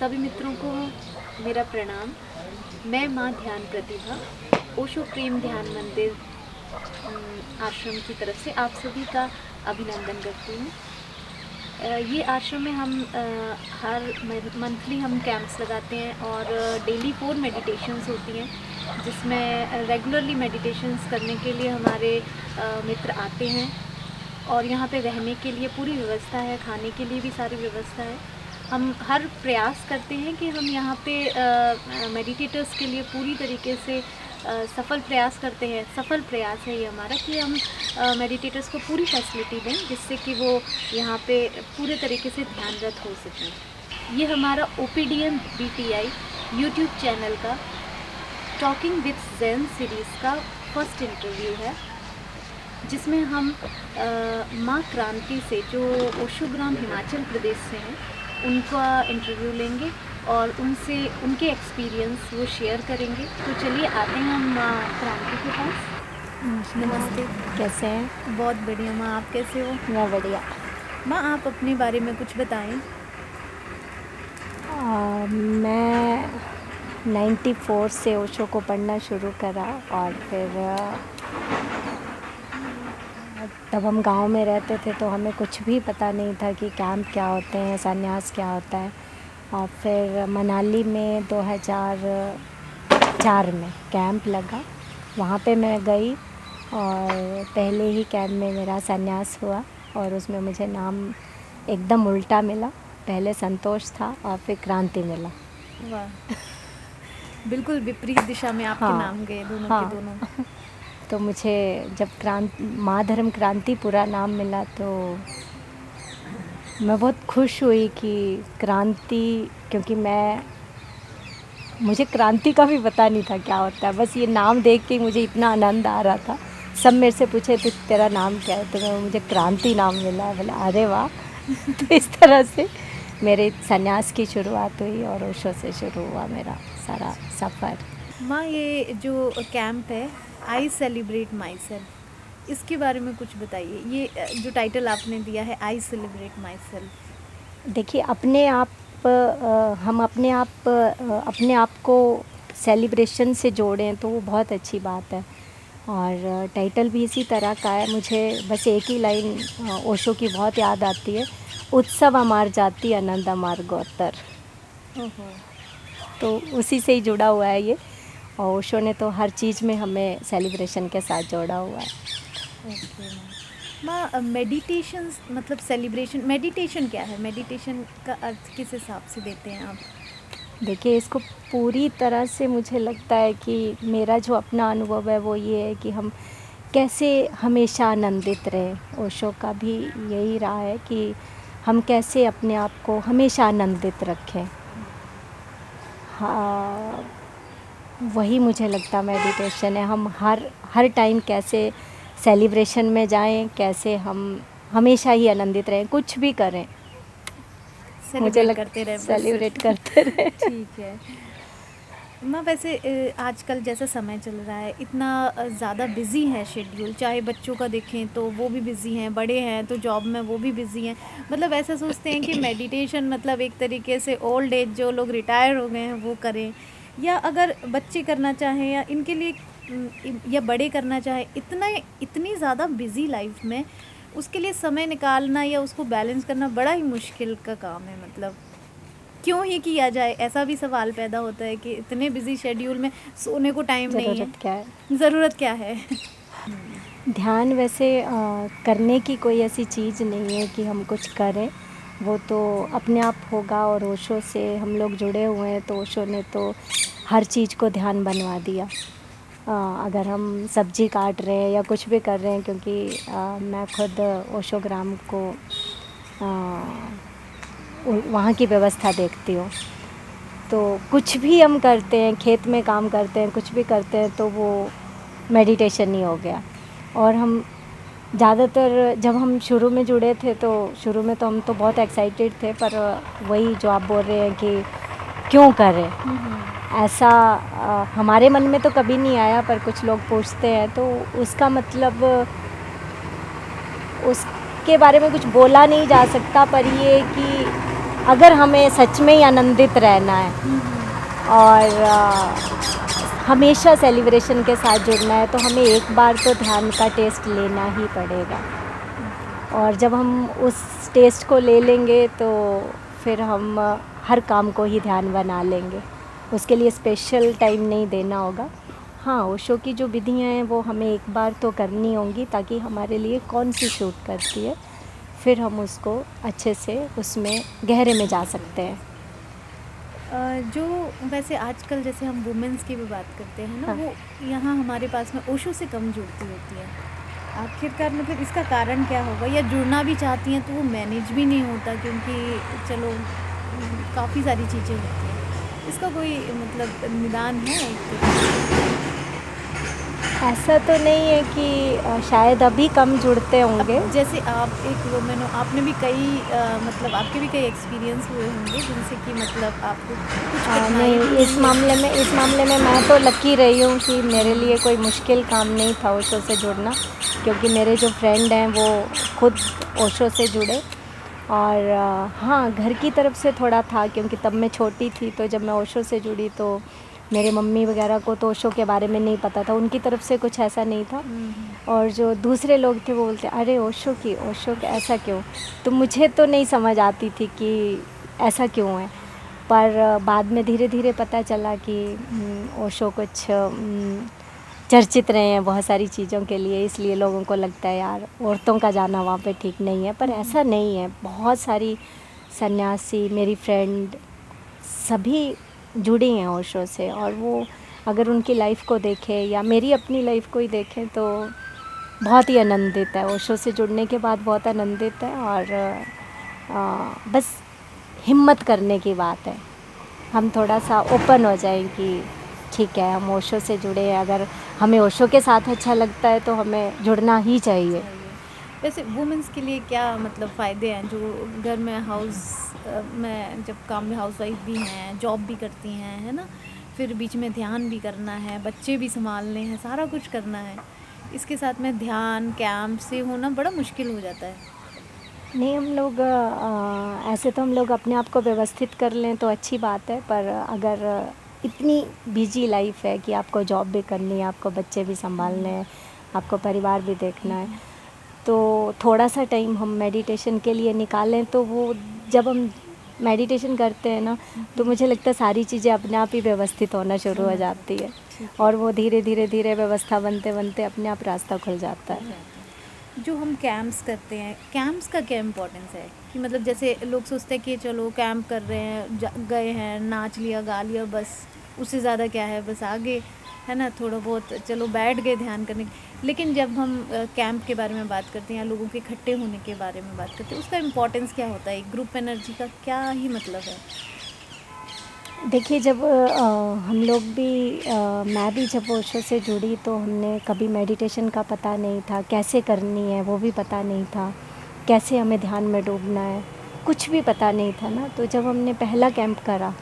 सभी मित्रों को मेरा प्रणाम। मैं माँ ध्यान प्रतिभा ओशो प्रेम ध्यान मंदिर आश्रम की तरफ से आप सभी का अभिनंदन करती हूँ। ये आश्रम में हम हर मंथली हम कैंप्स लगाते हैं और डेली 4 मेडिटेशंस होती हैं, जिसमें रेगुलरली मेडिटेशंस करने के लिए हमारे मित्र आते हैं और यहाँ पे रहने के लिए पूरी व्यवस्था है, खाने के लिए भी सारी व्यवस्था है। हम हर प्रयास करते हैं कि हम यहाँ पे मेडिटेटर्स के लिए पूरी तरीके से सफल प्रयास करते हैं। सफल प्रयास है ये हमारा कि हम मेडिटेटर्स को पूरी फैसिलिटी दें, जिससे कि वो यहाँ पे पूरे तरीके से ध्यानरत हो सकें। ये हमारा OPDM BTI यूट्यूब चैनल का टॉकिंग विद ज़ेन सीरीज़ का फर्स्ट इंटरव्यू है, जिसमें हम माँ क्रांति से, जो ओशोग्राम हिमाचल प्रदेश से हैं, उनका इंटरव्यू लेंगे और उनसे उनके एक्सपीरियंस वो शेयर करेंगे। तो चलिए आते हैं हम माँ क्रांति के पास। नमस्ते, कैसे हैं? बहुत बढ़िया माँ, आप कैसे हो? मैं बढ़िया। माँ, आप अपने बारे में कुछ बताएं। मैं 94 से ओशो को पढ़ना शुरू करा और फिर तब हम गांव में रहते थे तो हमें कुछ भी पता नहीं था कि कैंप क्या होते हैं, संन्यास क्या होता है। और फिर मनाली में 2004 में कैंप लगा, वहाँ पे मैं गई और पहले ही कैंप में मेरा संन्यास हुआ और उसमें मुझे नाम एकदम उल्टा मिला। पहले संतोष था और फिर क्रांति मिला। वाह, बिल्कुल विपरीत दिशा में आपके हाँ, नाम गए दोनों हाँ। के दोनों। तो मुझे जब माँ धर्म क्रांति पूरा नाम मिला तो मैं बहुत खुश हुई कि क्रांति, क्योंकि मुझे क्रांति का भी पता नहीं था क्या होता है। बस ये नाम देख के मुझे इतना आनंद आ रहा था। सब मेरे से पूछे तो तेरा नाम क्या है, तो मुझे क्रांति नाम मिला। बोले अरे वाह। तो इस तरह से मेरे संन्यास की शुरुआत हुई और ओशो से शुरू हुआ मेरा सारा सफ़र। माँ, ये जो कैंप है आई सेलिब्रेट माई सेल्फ, इसके बारे में कुछ बताइए। ये जो टाइटल आपने दिया है आई सेलिब्रेट माई सेल्फ। देखिए, हम अपने आप को सेलिब्रेशन से जोड़ें तो वो बहुत अच्छी बात है। और टाइटल भी इसी तरह का है। मुझे बस एक ही लाइन ओशो की बहुत याद आती है, उत्सव अमार जाति आनंद अमार गोतर। ओहो। तो उसी से ही जुड़ा हुआ है ये। और ओशो ने तो हर चीज़ में हमें सेलिब्रेशन के साथ जोड़ा हुआ है। ओके माँ, मेडिटेशन मतलब सेलिब्रेशन, मेडिटेशन क्या है? मेडिटेशन का अर्थ किस हिसाब से देते हैं आप? देखिए, इसको पूरी तरह से मुझे लगता है कि मेरा जो अपना अनुभव है वो ये है कि हम कैसे हमेशा आनंदित रहें। ओशो का भी यही रहा है कि हम कैसे अपने आप को हमेशा आनंदित रखें। हाँ, वही मुझे लगता मेडिटेशन है। हम हर टाइम कैसे सेलिब्रेशन में जाएं, कैसे हम हमेशा ही आनंदित रहें, कुछ भी करें। सेलिब्रेट करते रहे, सेलिब्रेट करते रहे। ठीक है माँ। वैसे आजकल जैसा समय चल रहा है, इतना ज़्यादा बिज़ी है शेड्यूल। चाहे बच्चों का देखें तो वो भी बिज़ी हैं, बड़े हैं तो जॉब में वो भी बिज़ी हैं। मतलब ऐसा सोचते हैं कि मेडिटेशन मतलब एक तरीके से ओल्ड एज, जो लोग रिटायर हो गए हैं वो करें, या अगर बच्चे करना चाहें या इनके लिए या बड़े करना चाहें। इतनी ज़्यादा बिज़ी लाइफ में उसके लिए समय निकालना या उसको बैलेंस करना बड़ा ही मुश्किल का काम है। मतलब क्यों ही किया जाए, ऐसा भी सवाल पैदा होता है कि इतने बिजी शेड्यूल में सोने को टाइम नहीं है। ज़रूरत क्या है? ज़रूरत क्या है? ध्यान वैसे करने की कोई ऐसी चीज़ नहीं है कि हम कुछ करें, वो तो अपने आप होगा। और ओशो से हम लोग जुड़े हुए हैं तो ओशो ने तो हर चीज़ को ध्यान बनवा दिया। अगर हम सब्जी काट रहे हैं या कुछ भी कर रहे हैं, क्योंकि मैं खुद ओशोग्राम को वहाँ की व्यवस्था देखती हूँ, तो कुछ भी हम करते हैं, खेत में काम करते हैं, कुछ भी करते हैं, तो वो मेडिटेशन ही हो गया। और हम ज़्यादातर जब हम शुरू में जुड़े थे तो शुरू में तो हम तो बहुत एक्साइटेड थे, पर वही जो आप बोल रहे हैं कि क्यों करें, ऐसा हमारे मन में तो कभी नहीं आया। पर कुछ लोग पूछते हैं तो उसका मतलब उसके बारे में कुछ बोला नहीं जा सकता, पर ये कि अगर हमें सच में ही आनंदित रहना है और हमेशा सेलिब्रेशन के साथ जुड़ना है तो हमें एक बार तो ध्यान का टेस्ट लेना ही पड़ेगा। और जब हम उस टेस्ट को ले लेंगे तो फिर हम हर काम को ही ध्यान बना लेंगे, उसके लिए स्पेशल टाइम नहीं देना होगा। हाँ, ओशो की जो विधियाँ हैं वो हमें एक बार तो करनी होंगी ताकि हमारे लिए कौन सी सूट करती है, फिर हम उसको अच्छे से उसमें गहरे में जा सकते हैं। जो वैसे आजकल जैसे हम वुमेंस की भी बात करते हैं ना, हाँ। वो यहाँ हमारे पास में ओशो से कम जुड़ती होती है। आखिरकार मतलब इसका कारण क्या होगा, या जुड़ना भी चाहती हैं तो वो मैनेज भी नहीं होता, क्योंकि चलो काफ़ी सारी चीज़ें होती हैं। इसका कोई मतलब निदान है एक तरीके ऐसा तो नहीं है कि शायद अभी कम जुड़ते होंगे। से? जैसे आप एक वुमेन हो, आपने भी कई मतलब आपके भी कई एक्सपीरियंस हुए होंगे जिनसे कि मतलब आपको कुछ कठिनाई नहीं, भी इस हुई मामले में मैं तो लकी रही हूँ कि मेरे लिए कोई मुश्किल काम नहीं था ओशो से जुड़ना, क्योंकि मेरे जो फ्रेंड हैं वो खुद ओशो से जुड़े। और हाँ, घर की तरफ से थोड़ा था क्योंकि तब मैं छोटी थी, तो जब मैं ओशो से जुड़ी तो मेरे मम्मी वगैरह को तो ओशो के बारे में नहीं पता था, उनकी तरफ से कुछ ऐसा नहीं था। और जो दूसरे लोग थे वो बोलते अरे ओशो की ऐसा क्यों, तो मुझे तो नहीं समझ आती थी कि ऐसा क्यों है। पर बाद में धीरे धीरे पता चला कि ओशो कुछ चर्चित रहे हैं बहुत सारी चीज़ों के लिए, इसलिए लोगों को लगता है यार औरतों का जाना वहाँ पे ठीक नहीं है, पर ऐसा नहीं है। बहुत सारी सन्यासी, मेरी फ्रेंड सभी जुड़ी हैं ओशो से, और वो अगर उनकी लाइफ को देखें या मेरी अपनी लाइफ को ही देखें तो बहुत ही आनंदित है। ओशो से जुड़ने के बाद बहुत आनंदित है। और बस हिम्मत करने की बात है, हम थोड़ा सा ओपन हो जाएं कि ठीक है हम ओशो से जुड़े हैं, अगर हमें ओशो के साथ अच्छा लगता है तो हमें जुड़ना ही चाहिए। वैसे वुमेंस के लिए क्या मतलब फ़ायदे हैं, जो घर में में जब काम में हाउसवाइफ भी हैं, जॉब भी करती हैं, है ना, फिर बीच में ध्यान भी करना है, बच्चे भी संभालने हैं, सारा कुछ करना है, इसके साथ में ध्यान कैंप से होना बड़ा मुश्किल हो जाता है। नहीं, हम लोग ऐसे तो हम लोग अपने आप को व्यवस्थित कर लें तो अच्छी बात है, पर अगर इतनी बिजी लाइफ है कि आपको जॉब भी करनी है, आपको बच्चे भी संभालने हैं, आपको परिवार भी देखना है, तो थोड़ा सा टाइम हम मेडिटेशन के लिए निकालें तो वो जब हम मेडिटेशन करते हैं ना तो मुझे लगता है सारी चीज़ें अपने आप ही व्यवस्थित होना शुरू हो जाती है, और वो धीरे धीरे धीरे व्यवस्था बनते बनते अपने आप रास्ता खुल जाता है। जो हम कैंप्स करते हैं, कैंप्स का क्या इम्पोर्टेंस है कि मतलब जैसे लोग सोचते हैं कि चलो कैंप कर रहे हैं, गए हैं, नाच लिया, गा लिया, बस उससे ज़्यादा क्या है, बस आगे है ना थोड़ा बहुत चलो बैठ गए ध्यान करने। लेकिन जब हम कैंप के बारे में बात करते हैं या लोगों के इकट्ठे होने के बारे में बात करते हैं, उसका इम्पोर्टेंस क्या होता है, ग्रुप एनर्जी का क्या ही मतलब है? देखिए, जब हम लोग भी मैं भी जब ओशो से जुड़ी तो हमने कभी मेडिटेशन का पता नहीं था, कैसे करनी है वो भी पता नहीं था, कैसे हमें ध्यान में डूबना है, कुछ भी पता नहीं था ना। तो जब हमने पहला कैंप करा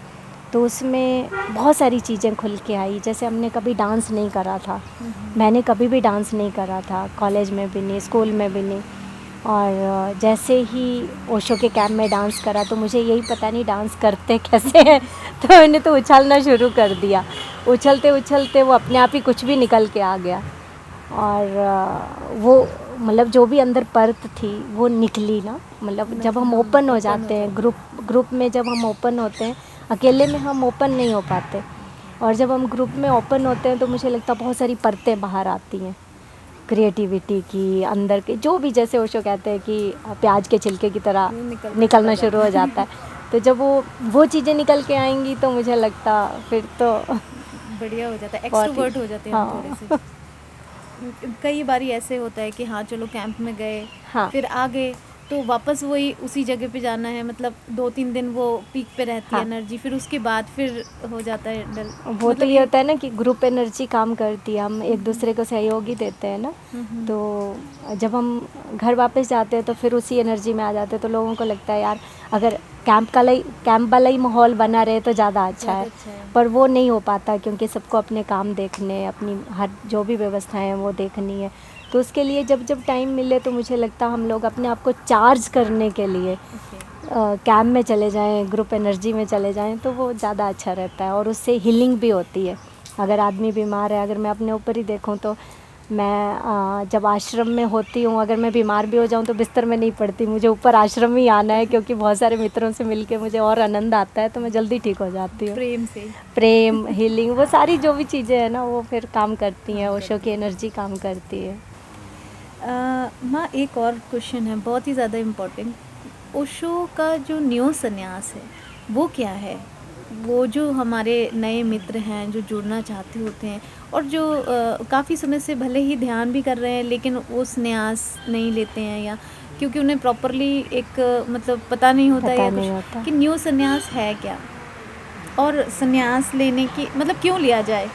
तो उसमें बहुत सारी चीज़ें खुल के आई। जैसे हमने कभी डांस नहीं करा था, मैंने कभी भी डांस नहीं करा था, कॉलेज में भी नहीं, स्कूल में भी नहीं। और जैसे ही ओशो के कैंप में डांस करा तो मुझे यही पता नहीं डांस करते कैसे हैं, तो मैंने तो उछलना शुरू कर दिया। उछलते उछलते वो अपने आप ही कुछ भी निकल के आ गया, और वो मतलब जो भी अंदर परत थी वो निकली ना। मतलब जब हम ओपन हो जाते हैं, ग्रुप में जब हम ओपन होते हैं, अकेले में हम ओपन नहीं हो पाते, और जब हम ग्रुप में ओपन होते हैं तो मुझे लगता है बहुत सारी परतें बाहर आती हैं क्रिएटिविटी की, अंदर के जो भी, जैसे ओशो कहते हैं कि प्याज के छिलके की तरह निकलना शुरू हो जाता है। तो जब वो चीज़ें निकल के आएंगी तो मुझे लगता फिर तो बढ़िया हो जाता है, एक्सट्रोवर्ट हो जाते हैं हम हाँ। थोड़े से। कई बारी ऐसे होता है कि हाँ चलो कैंप में गए, हाँ। फिर आ गए तो वापस वही उसी जगह पे जाना है, मतलब 2-3 दिन वो पीक पे रहती है हाँ। एनर्जी, फिर उसके बाद फिर हो जाता है डल। वो मतलब तो ये होता है ना कि ग्रुप एनर्जी काम करती है, हम एक दूसरे को सहयोग ही देते हैं ना। तो जब हम घर वापस जाते हैं तो फिर उसी एनर्जी में आ जाते हैं, तो लोगों को लगता है यार अगर कैंप वाला ही माहौल बना रहे तो ज़्यादा अच्छा है। पर वो नहीं हो पाता क्योंकि सबको अपने काम देखने, अपनी हर जो भी व्यवस्थाएं हैं वो देखनी है। तो उसके लिए जब जब टाइम मिले तो मुझे लगता हम लोग अपने आप को चार्ज करने के लिए कैम्प में चले जाएं, ग्रुप एनर्जी में चले जाएं तो वो ज़्यादा अच्छा रहता है और उससे हीलिंग भी होती है। अगर आदमी बीमार है, अगर मैं अपने ऊपर ही देखूं तो मैं जब आश्रम में होती हूँ, अगर मैं बीमार भी हो जाऊँ तो बिस्तर में नहीं पड़ती, मुझे ऊपर आश्रम ही आना है, क्योंकि बहुत सारे मित्रों से मिलके मुझे और आनंद आता है, तो मैं जल्दी ठीक हो जाती हूँ। प्रेम से। प्रेम, हीलिंग, वो सारी जो भी चीज़ें हैं ना, वो फिर काम करती हैं, ओशो की एनर्जी काम करती है। माँ, एक और क्वेश्चन है बहुत ही ज़्यादा इम्पोर्टेंट। ओशो का जो न्यू संन्यास है वो क्या है? वो जो हमारे नए मित्र हैं जो जुड़ना चाहते होते हैं और जो काफ़ी समय से भले ही ध्यान भी कर रहे हैं लेकिन वो संन्यास नहीं लेते हैं, या क्योंकि उन्हें प्रॉपरली एक मतलब पता नहीं होता पता या नहीं कुछ होता। कि न्यू संन्यास है क्या, और संन्यास लेने की मतलब क्यों लिया जाए,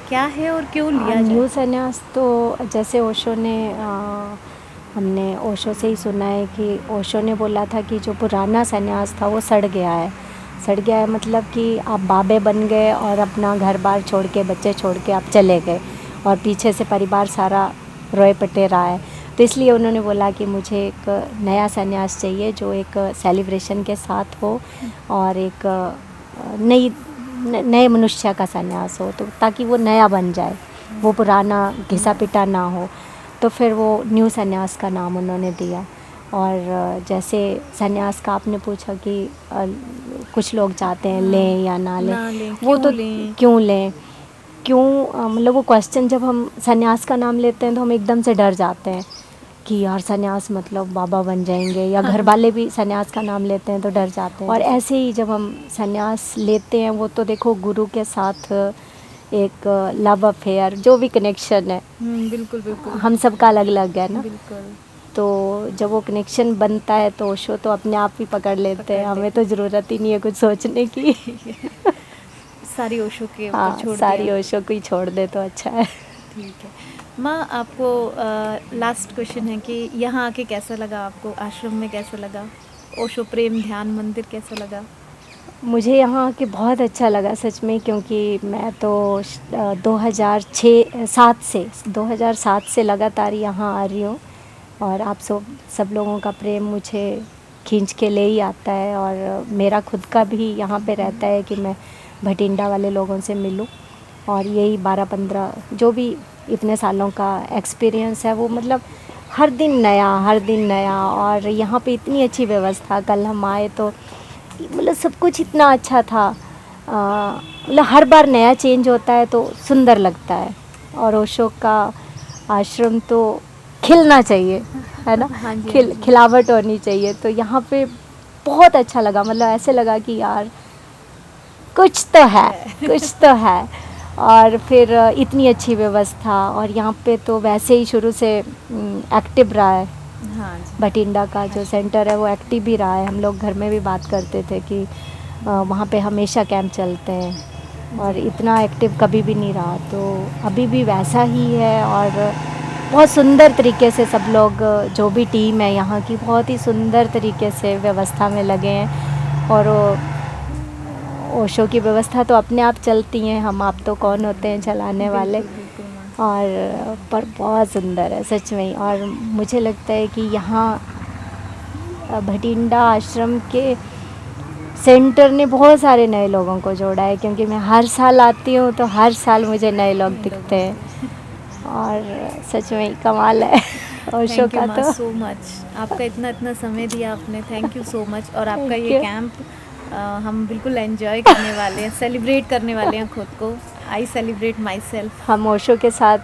क्या है और क्यों लिया न्यू जाए? संन्यास तो जैसे ओशो ने हमने ओशो से ही सुना है कि ओशो ने बोला था कि जो पुराना संन्यास था वो सड़ गया है। सड़ गया है मतलब कि आप बाबे बन गए और अपना घर बार छोड़ के, बच्चे छोड़ के आप चले गए और पीछे से परिवार सारा रोए पिटे रहा है। तो इसलिए उन्होंने बोला कि मुझे एक नया संन्यास चाहिए जो एक सेलिब्रेशन के साथ हो और एक नए मनुष्य का संन्यास हो, तो ताकि वो नया बन जाए, वो पुराना घिसा पिटा ना हो। तो फिर वो न्यू संन्यास का नाम उन्होंने दिया। और जैसे संन्यास का आपने पूछा कि कुछ लोग चाहते हैं लें या ना लें, ना लें, वो क्यों तो लें? क्यों लें, क्यों मतलब वो क्वेश्चन जब हम संन्यास का नाम लेते हैं तो हम एकदम से डर जाते हैं कि यार संन्यास मतलब बाबा बन जाएंगे, या घर वाले भी संन्यास का नाम लेते हैं तो डर जाते हैं। और ऐसे ही जब हम संन्यास लेते हैं, वो तो देखो गुरु के साथ एक लव अफेयर, जो भी कनेक्शन है, बिल्कुल बिल्कुल हम सबका अलग अलग है ना। बिल्कुल। तो जब वो कनेक्शन बनता है तो ओशो तो अपने आप ही पकड़ लेते हैं, हमें तो ज़रूरत ही नहीं है कुछ सोचने की। सारी ओशो के ऊपर हाँ, छोड़ सारी दिया। ओशो को ही छोड़ दे तो अच्छा है। ठीक है माँ, आपको लास्ट क्वेश्चन है कि यहाँ आके कैसा लगा आपको, आश्रम में कैसा लगा, ओशो प्रेम ध्यान मंदिर कैसा लगा? मुझे यहाँ आके बहुत अच्छा लगा सच में, क्योंकि मैं तो 2007 से लगातार यहाँ आ रही हूँ और आप सब लोगों का प्रेम मुझे खींच के ले ही आता है। और मेरा खुद का भी यहाँ पे रहता है कि मैं भटिंडा वाले लोगों से मिलूँ, और यही 12-15 जो भी इतने सालों का एक्सपीरियंस है, वो मतलब हर दिन नया, हर दिन नया। और यहाँ पे इतनी अच्छी व्यवस्था, कल हम आए तो मतलब सब कुछ इतना अच्छा था। मतलब हर बार नया चेंज होता है तो सुंदर लगता है। और ओशो का आश्रम तो खिलना चाहिए, है ना। हाँ जी, हाँ जी। खिलावट होनी चाहिए। तो यहाँ पे बहुत अच्छा लगा, मतलब ऐसे लगा कि यार कुछ तो है, कुछ तो है। और फिर इतनी अच्छी व्यवस्था, और यहाँ पे तो वैसे ही शुरू से एक्टिव रहा है। हाँ जी। भटिंडा का जो सेंटर है वो एक्टिव भी रहा है। हम लोग घर में भी बात करते थे कि वहाँ पे हमेशा कैंप चलते हैं, और इतना एक्टिव कभी भी नहीं रहा। तो अभी भी वैसा ही है, और बहुत सुंदर तरीके से सब लोग, जो भी टीम है यहाँ की, बहुत ही सुंदर तरीके से व्यवस्था में लगे हैं। और ओशो की व्यवस्था तो अपने आप चलती हैं, हम आप तो कौन होते हैं चलाने वाले। बिल्कुल बिल्कुल माँ। और पर बहुत सुंदर है सच में। और मुझे लगता है कि यहाँ भटिंडा आश्रम के सेंटर ने बहुत सारे नए लोगों को जोड़ा है, क्योंकि मैं हर साल आती हूँ तो हर साल मुझे नए लोग दिखते हैं। और सच में कमाल है ओशो थैंक यू का माँ तो। सो मच, आपका इतना समय दिया आपने, थैंक यू सो मच। और आपका Thank ये you। कैंप हम बिल्कुल एंजॉय करने वाले हैं, सेलिब्रेट करने वाले हैं खुद को। आई सेलिब्रेट माई सेल्फ। हम ओशो के साथ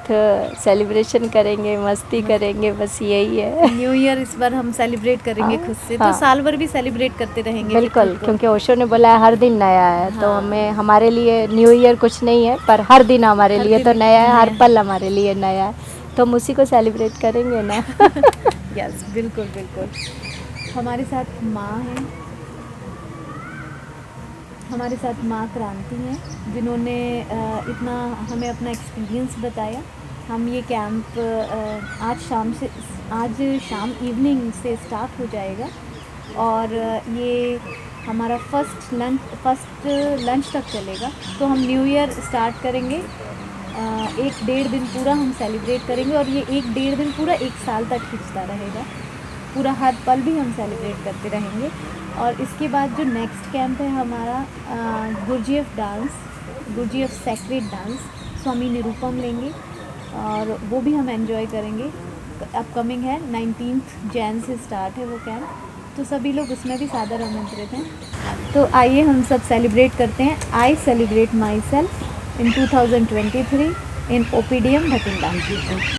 सेलिब्रेशन करेंगे, मस्ती करेंगे, बस यही है। न्यू ईयर इस बार हम सेलिब्रेट करेंगे हाँ, खुद से, तो हाँ। साल भर भी सेलिब्रेट करते रहेंगे फिर बिल्कुल, खुद को। क्योंकि ओशो ने बोला है हर दिन नया है। तो हाँ। हमें, हमारे लिए न्यू ईयर कुछ नहीं है, पर हर दिन हमारे हर लिए तो दिन नया है, हर नया। पल हमारे लिए नया है। तो हम उसी को सेलिब्रेट करेंगे ना। यस, बिल्कुल बिल्कुल। हमारे साथ माँ हैं, हमारे साथ माँ क्रांति हैं, जिन्होंने इतना हमें अपना एक्सपीरियंस बताया। हम ये कैंप आज शाम इवनिंग से स्टार्ट हो जाएगा, और ये हमारा फर्स्ट लंच तक चलेगा। तो हम न्यू ईयर स्टार्ट करेंगे, 1-1.5 दिन पूरा हम सेलिब्रेट करेंगे, और ये 1-1.5 दिन पूरा 1 साल तक खिंचता रहेगा। पूरा हर पल भी हम सेलिब्रेट करते रहेंगे। और इसके बाद जो नेक्स्ट कैंप है हमारा Guruji of dance, Guruji of sacred dance Swami Nirupam लेंगे और वो भी हम एंजॉय करेंगे। अपकमिंग है 19 जैन से स्टार्ट है वो कैंप, तो सभी लोग उसमें भी सादर आमंत्रित हैं। तो आइए हम सब सेलिब्रेट करते हैं। I celebrate myself in 2023 in OPDM Bathinda.